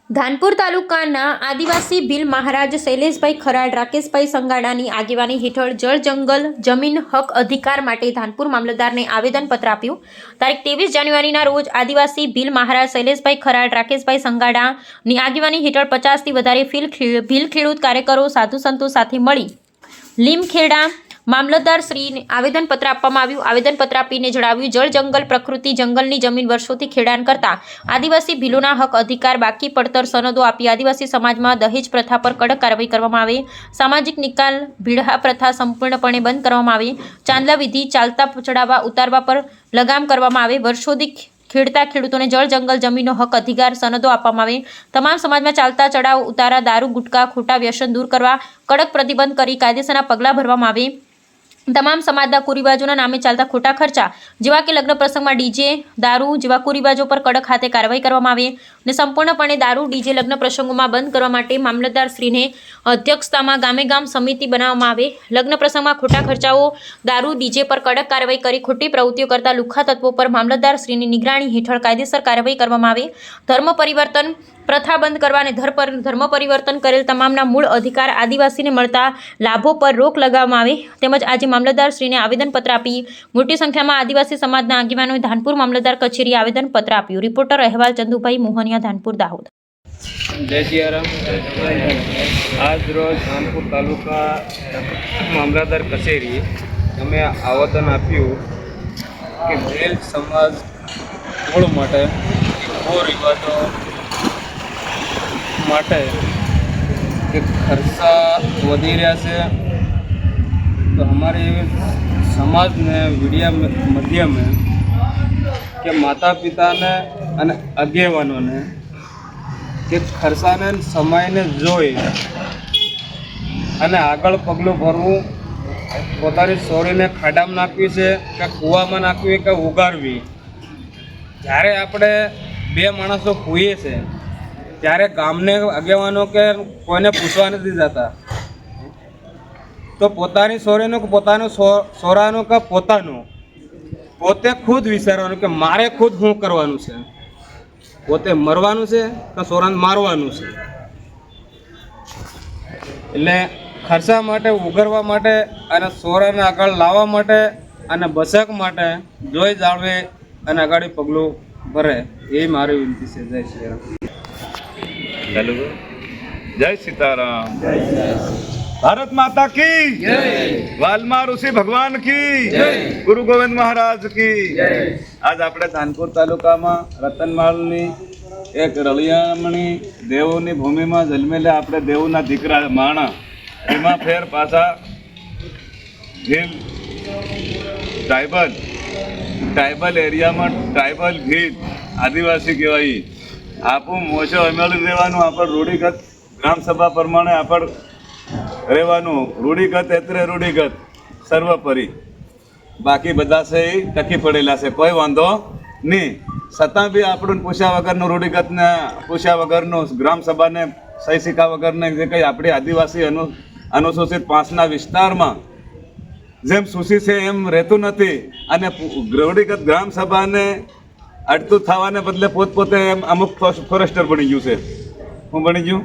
ધાનપુર તાલુકાના આદિવાસી ભીલ મહારાજ શૈલેષભાઈ ખરાડ રાકેશભાઈ સંગાડાની આગેવાની હેઠળ જળ જંગલ જમીન હક અધિકાર માટે ધાનપુર મામલતદારને આવેદનપત્ર આપ્યું. તારીખ 23 જાન્યુઆરીના રોજ આદિવાસી ભીલ મહારાજ શૈલેષભાઈ ખરાડ રાકેશભાઈ સંગાડાની આગેવાની હેઠળ 50થી વધારે ભીલ ખેડૂત કાર્યકરો સાધુ સંતો સાથે મળી લીમખેડા મામલતદાર શ્રીને આવેદનપત્ર આપવામાં આવ્યું. આવેદનપત્ર આપીને જણાવ્યું, જળ જંગલ પ્રકૃતિ જંગલની જમીન વર્ષોથી ખેડાણ કરતા આદિવાસી ભીલોના હક અધિકાર બાકી પડતર સનદો આપી આદિવાસી સમાજમાં દહેજ પ્રથા પર કડક કાર્યવાહી કરવામાં આવે, સામાજિક નિકાલ ભીડહા પ્રથા સંપૂર્ણપણે બંધ કરવામાં આવે, ચાંદલા વિધિ ચાલતા ચડાવવા ઉતારવા પર લગામ કરવામાં આવે, વર્ષોથી ખેડતા ખેડૂતોને જળ જંગલ જમીનનો હક અધિકાર સનદો આપવામાં આવે, તમામ સમાજમાં ચાલતા ચડાવ ઉતારા દારૂ ગુટકા ખોટા વ્યસન દૂર કરવા કડક પ્રતિબંધ કરી કાયદેસરના પગલાં ભરવામાં આવે, તમામ સમાજના કુરિવાજોના નામે ચાલતા ખોટા ખર્ચા જેવા કે લગ્ન પ્રસંગમાં ડીજે દારૂ જેવા કુરિવાજો પર કડક હાથે કાર્યવાહી કરવામાં આવે અને સંપૂર્ણપણે દારૂ ડીજે લગ્ન પ્રસંગોમાં બંધ કરવા માટે મામલતદારશ્રીને અધ્યક્ષતામાં ગામે ગામ સમિતિ બનાવવામાં આવે. લગ્ન પ્રસંગમાં ખોટા ખર્ચાઓ દારૂ ડીજે પર કડક કાર્યવાહી કરી ખોટી પ્રવૃત્તિઓ કરતા લુખ્ખા તત્વો પર મામલતદારશ્રીની નિગરાણી હેઠળ કાયદેસર કાર્યવાહી કરવામાં આવે. ધર્મ પરિવર્તન પ્રથા બંધ કરવા અને ધર્મ પરિવર્તન કરેલ તમામના મૂળ અધિકાર આદિવાસીને મળતા લાભો પર રોક લગાવવામાં આવે. તેમજ આજે મામલતદારશ્રીને આવેદનપત્ર આપી મોટી સંખ્યામાં આદિવાસી સમાજના આગેવાનોએ ધાનપુર મામલતદાર કચેરીએ આવેદનપત્ર આપ્યું. રિપોર્ટર અહેવાલ ચંદુભાઈ મોહનિયા, ધાનપુર, દાહોદ. જય સિયારામ. આજ રોજ ધાનપુર તાલુકા મામલતદાર કચેરીએ અમે આવેદન આપ્યું કે ભીલ સમાજ મૂળ માટે રિવાજો માટે કે ખર્ચા વધી રહ્યા છે, તો અમારી સમાજને વીડિયા માધ્યમે કે માતા પિતાને અને આગેવાનોને કે ખર્ચાને સમયને જોઈ અને આગળ પગલું ભરવું, પોતાની સોરીને ખાડામાં નાખવી છે કે કૂવામાં નાખવી કે ઉગાડવી. જ્યારે આપણે બે માણસો કૂઈએ છે ત્યારે ગામને આગેવાનો કે કોઈને પૂછવા નથી જતા, તો પોતાની સોરીનું કે પોતાનું સોરાનું કે પોતાનું પોતે ખુદ વિચારવાનું કે મારે ખુદ શું કરવાનું છે, પોતે મરવાનું છે કે સોરાને મારવાનું છે. એટલે ખર્ચા માટે ઉગાડવા માટે અને સોરાને આગળ લાવવા માટે અને બચક માટે જોઈ જાળવે અને આગળ પગલું ભરે એ મારી વિનંતી છે. જય શ્રી રામ. जय सीताराम. भारत माता की वाल्मा ऋषि भगवान की गुरु गोविंद महाराज की. આજ આપણે ધાનપુર તાલુકામાં રતનમાળની એક રળિયામણી દેવોની ભૂમિમાં જન્મેલા આપણે દેવના દીકરા માણા એમાં ફેર પાછા ભીલ ટ્રાઇબલ એરિયામાં ટ્રાઇબલ ભીલ આદિવાસી કહેવાય. આપણું મોછો અમેળવી રહેવાનું, આપણે રૂઢિગત ગ્રામસભા પ્રમાણે આપણે રહેવાનું. રૂઢિગત એટલે રૂઢિગત સર્વપરી, બાકી બધા છે એ ટકી પડેલા છે, કોઈ વાંધો નહીં. છતાં બી આપણને પૂછ્યા વગરનું રૂઢિગતને પૂછ્યા વગરનું ગ્રામસભાને સહી સિક્કા વગરને જે કંઈ આપણી આદિવાસી અનુસૂચિત 5ના વિસ્તારમાં જેમ સૂચિ છે એમ રહેતું નથી. અને રૂઢિગત ગ્રામસભાને અડતું થવાને બદલે પોતપોતે અમુક ફોરેસ્ટર બની ગયું છે. શું બની ગયું?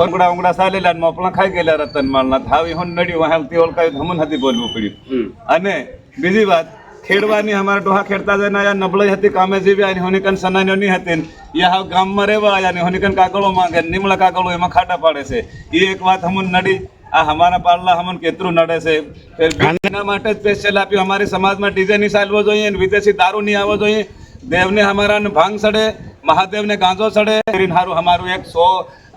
ઉંગડા ચાલેલા મોપલા ખાઈ ગયેલા રતનમાળના થાવી હું નડ્યું વાહ તે ઓળખાયું હમન હતી બોલવું પડ્યું. અને બીજી વાત, ખેડવાની અમારા ડોહા ખેડતા જઈને અહીંયા નબળાઈ હતી, કામે જેવી આની હોનિકન સનાનીઓ નહીં હતી, એ હાવ ગામમાં રહેવા આવ્યા હોનિકન કાગળો માંગે, નિમળા કાગળો એમાં ખાટા પાડે છે. એ એક વાત હમન નડી. આ અમારા પાડલા હમન કેટલું નડે છે. એના માટે સ્પેશિયલ આપ્યું. અમારી સમાજમાં ડીજે નહીં ચાલવો જોઈએ, વિદેશી દારૂ નહીં આવવો જોઈએ, દેવને અમારાને ભાંગ ચડે, મહાદેવને ગાંજો ચડે. સારું અમારું 100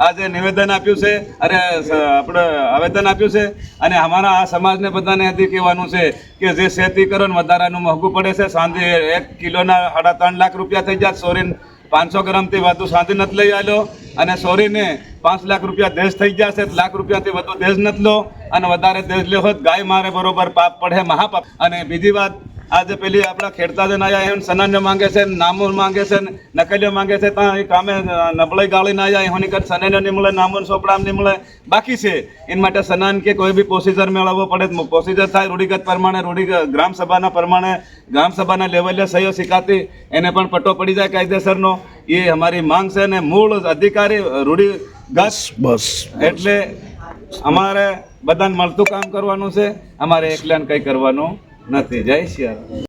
આજે નિવેદન આપ્યું છે, અરે આપણે આવેદન આપ્યું છે. અને અમારા આ સમાજને બધાને હજી કહેવાનું છે કે જે ખેતી કરો ને વધારાનું મોંઘું પડે છે. સાંજે 1 કિલોના 3.5 લાખ રૂપિયા થઈ જાય. સોરીને 500 ગ્રામથી વધુ સાંજે નથી લઈ આવ્યો, અને સોરીને 5 લાખ રૂપિયા દેશ થઈ ગયા છે. લાખ રૂપિયાથી વધુ દેશ નથી લો, અને વધારે દેશ લે હોત ગાય મારે બરોબર પાપ પડે, મહાપાપ. અને બીજી વાત આજે પેલી આપણા ખેડતા જન આયા એમ સનાન્ય માંગે છે, નામો માંગે છે, નકલીઓ માંગે છે, ત્યાં એ કામે નબળાઈ ગાળી ના જાય એની કર સનાન્ય નહીં મળે, નામો સોપડામ નહીં મળે, બાકી છે એના માટે સનાન કે કોઈ બી પ્રોસિજર મેળવવો પડે, પ્રોસિજર થાય રૂઢિગત પ્રમાણે ગ્રામ સભાના પ્રમાણે ગ્રામ સભાના લેવલે સહીઓ શીખાતી એને પણ પટ્ટો પડી જાય કાયદેસરનો, એ અમારી માંગ છે. ને મૂળ અધિકારી રૂઢિગત બસ એટલે અમારે બધાને મળતું કામ કરવાનું છે, અમારે એકલાને કંઈ કરવાનું નથી. જય સિયારામ.